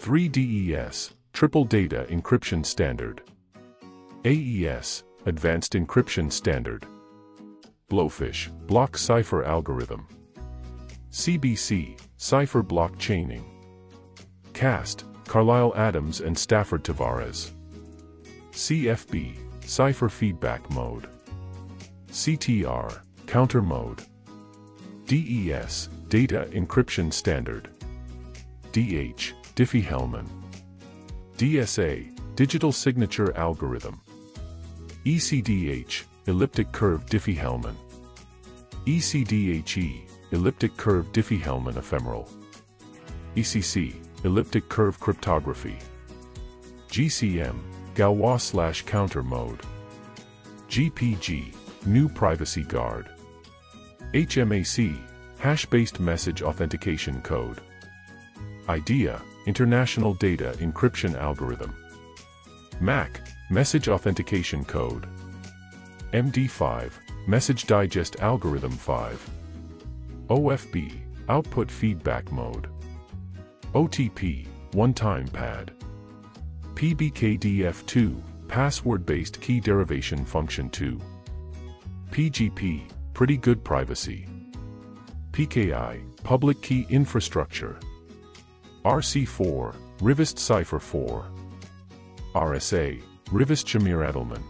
3DES, Triple Data Encryption Standard. AES, Advanced Encryption Standard. Blowfish, Block Cipher Algorithm. CBC, Cipher Block Chaining. CAST, Carlisle Adams and Stafford Tavares. CFB, Cipher Feedback Mode. CTR, Counter Mode. DES, Data Encryption Standard. DH, Diffie-Hellman. DSA, Digital Signature Algorithm. ECDH, Elliptic Curve Diffie-Hellman. ECDHE, Elliptic Curve Diffie-Hellman Ephemeral. ECC, Elliptic Curve Cryptography. GCM, Galois/Counter Mode. GPG, New Privacy Guard. HMAC, Hash-Based Message Authentication Code. IDEA, International Data Encryption Algorithm. MAC, Message Authentication Code. MD5, Message Digest Algorithm 5. OFB, Output Feedback Mode. OTP, One-Time Pad. PBKDF2, Password-Based Key Derivation Function 2. PGP, Pretty Good Privacy. PKI, Public Key Infrastructure. RC4, Rivest Cipher 4. RSA, Rivest Shamir Edelman.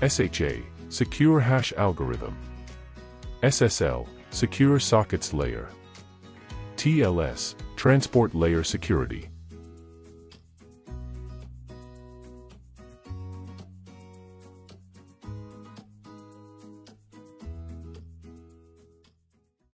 SHA, Secure Hash Algorithm. SSL, Secure Sockets Layer. TLS, Transport Layer Security.